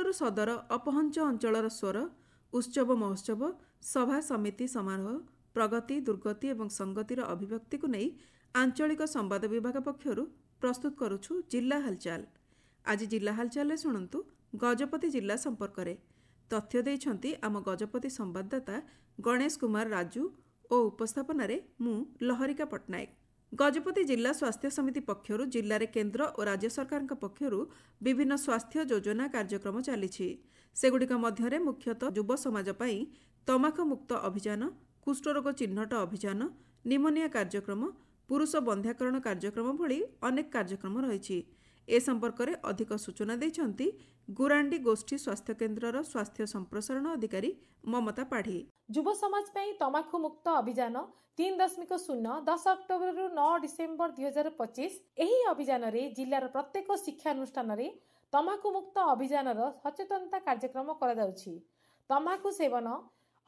सोनपुर सदर अपहंच अंचलर स्वर उत्सव महोत्सव सभा समिति समारोह प्रगति दुर्गति और संगतिर अभिव्यक्ति को नहीं आंचलिक संवाद विभाग पक्षर प्रस्तुत करुछु जिला हालचाल। आज जिला हालचाल शुणु गजपति जिला संपर्क में तथ्य देइछंती आम गजपति संवाददाता गणेश कुमार राजू और उपस्थापन मु लहरिका पट्टनायक। गजपति जिला स्वास्थ्य समिति पक्षर जिले में केन्द्र और राज्य सरकार पक्षर विभिन्न स्वास्थ्य योजना कार्यक्रम चली सेगुड़िक मध्य मुख्यतः युव समाज पाई तमाखु मुक्त अभियान कुष्ठरोग चिन्हट अभियान निमोनिया कार्यक्रम पुरुष बंध्याकरण कार्यक्रम भली अनेक कार्यक्रम रही। ए संपर्क में अधिक सूचना देइछंती गुरांडी गोष्ठी स्वास्थ्य केन्द्रर स्वास्थ्य संप्रसारण अधिकारी ममता पाढ़ी। युव समाज ପାଇଁ तमाखु मुक्त अभियान 3.0 10 अक्टोबर रु 9 डिसेम्बर 2025 एही अभियान रे जिल्लार प्रत्येक शिक्षानुष्ठान रे तमाखु मुक्त अभियान सचेतनता कार्यक्रम करा जाउछि। तमाखु सेवन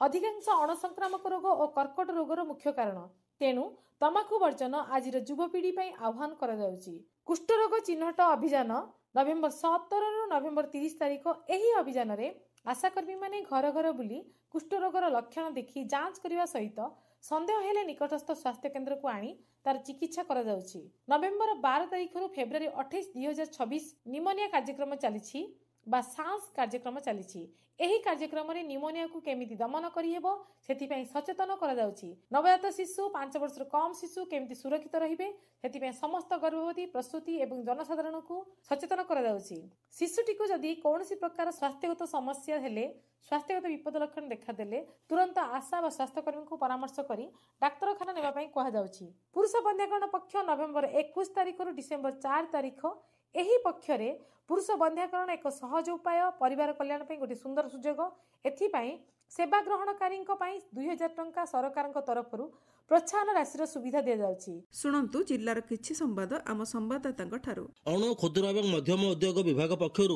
अधिकांश अणसंक्रामक रोग और कर्कट रोगर मुख्य कारण, तेणु तमाखु वर्जन आज युवपीढ़ी आह्वान करा जाउछि। कुष्ठरोग चिन्हट अभियान नवेम्बर 17 रु नवेम्बर 30 तारिख एही अभियान रे आशाकर्मी माने घर घर बुली कुष्ठरोगर लक्षण देखि जांच करने सहित संदेह हेले निकटस्थ स्वास्थ्य केन्द्र को आनी तार चिकित्सा करा जाउछि। नवेम्बर 12 तारिख रु फेब्रुआरी 28 2026 निमोनिया कार्यक्रम चली बा सांस कार्यक्रम चली। एही कार्यक्रम रे निमोनिया को केमिति दमन करी हेबो सेति सचेतन करा जाउछि। नवजात शिशु 5 वर्ष कम शिशु केमिति सुरक्षित रहिबे सेति समस्त गर्भवती प्रसूति एवं जनसाधारण को सचेतन करा जाउछि। शिशुटी को जदि कौनसी प्रकार स्वास्थ्यगत समस्या हेले स्वास्थ्यगत विपद लक्षण देखा देले तुरंत आशा व स्वास्थ्यकर्मी को परामर्श करी डाक्तरखाना नेबा पई कहा जाउछि। पुरुष बंध्याकरण पक्ष नवेम्बर 21 तारिख रु डिसेम्बर 4 तारिख एही पक्षरे पुरुष बंध्याकरण एक सहज उपाय परिवार कल्याण पे गोटे सुंदर सुजोग। एथिपाई सेवा ग्रहणकारी 2000 टंका सरकार तरफ प्रोत्साहन राशि सुविधा दिया जाउछि। सुनंतु जिल्लार किछि संवाद आम संवाददाता ठारू। अणु क्षुद्र एवं मध्यम उद्योग विभाग पक्षर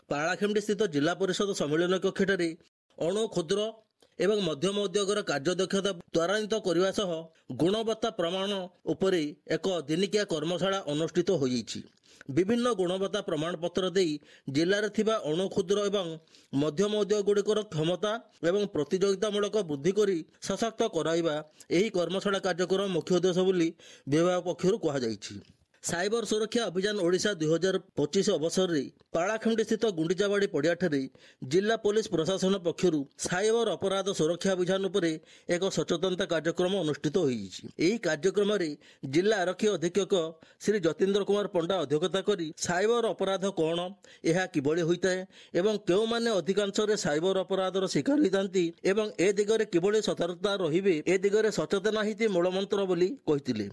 पाराखेमडी स्थित जिला परिषद सम्मेलन कक्षरे अणु क्षुद्र एवं मध्यम उद्योगर कार्यदक्षता त्वरान्वित करने सह गुणवत्ता प्रमाण उपरे एक दिनिकिया कर्मशाला अनुष्ठित होइछि। विभिन्न गुणवत्ता प्रमाण पत्र दे जिले में अणु क्षुद्र एवं मध्यम उद्योग गुड़िकर क्षमता एवं प्रतियोगितामूलक वृद्धि कर सशक्त कराइबा एही कर्मशाला कार्यक्रम मुख्य उद्देश्य बोली विभाग पक्षर कहुଯାଇଛି। साइबर सुरक्षा अभियान ओडिशा 2025 अवसर में पालाखेमडी स्थित गुंडीचाबाड़ी पड़ियाठारे जिला पुलिस प्रशासन पक्षर साइबर अपराध सुरक्षा अभियान उपरे एक सचेतनता कार्यक्रम अनुष्ठित होइछि। एही कार्यक्रम में जिला आरक्षी अधीक्षक श्री जतीन्द्र कुमार पंडा अध्यक्षता करी साइबर अपराध कौन, यह किभଳି होइताए एवं केउ माने अधिकांश रे साइबर अपराधर शिकार होइतांती एवं ए दिगरे किभଳି सतर्कता रहिबे ए दिगरे सचेतन हिति मूलमंत्र बोली कहिथिले।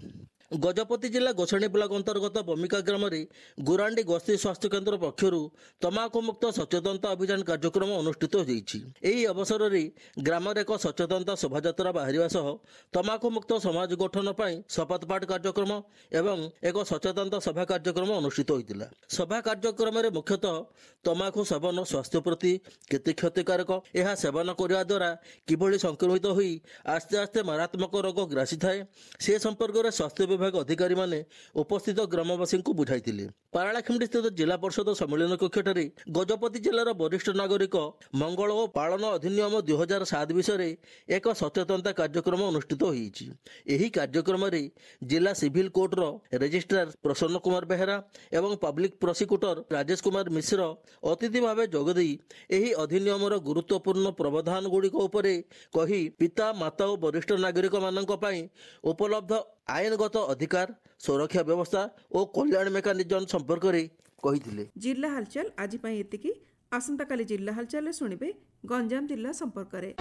गजपति जिला गोसाणी ब्लॉक अंतर्गत बमिका ग्राम में गुरांडी गोष्ठी स्वास्थ्य केन्द्र पक्षर तमाकु मुक्त सचेतनता अभियान कार्यक्रम अनुष्ठित होइछि। एही अवसर में ग्राम एक सचेतनता शोभायात्रा बाहरिबा सह तमाकु मुक्त समाज गठन पर शपथ पाठ कार्यक्रम एवं एक सचेतनता सभा कार्यक्रम अनुष्ठित होइतिला। सभा कार्यक्रम में मुख्यतः तमाकु सेवन स्वास्थ्य प्रति केते क्षतिकारक, यह सेवन करने द्वारा किभଳି संक्रमित होई आस्ते आस्ते मारात्मक रोग ग्रासी थाए से संपर्क में स्वास्थ्य विभाग अधिकारी माने उपस्थित ग्रामवासी को बुझाइथिले। पाराखेमडी स्थित जिला परिषद सम्मेलन कक्षरे गजपति जिलार वरिष्ठ नागरिक मंगल और पालन अधिनियम 2007 विषय एक सचेतनता कार्यक्रम अनुष्ठित होइछि। एही कार्यक्रम में जिला सिविल कोर्टर रजिस्ट्रार प्रसन्न कुमार बेहेरा एवं पब्लिक प्रोसिक्यूटर राजेश कुमार मिश्र अतिथि भाव जोगदे एही अधिनियमर गुरुत्वपूर्ण प्रावधान गुड़िक उपरे कही पिता माता और वरिष्ठ नागरिक मानक पई उपलब्ध आईनगत अधिकार सुरक्षा व्यवस्था और कल्याण मेकानिजम संपर्क में कही। जिला हालचाल आज एतिकी। आसंता काली जिला हालचाल शुणिबे गंजाम जिला संपर्क में।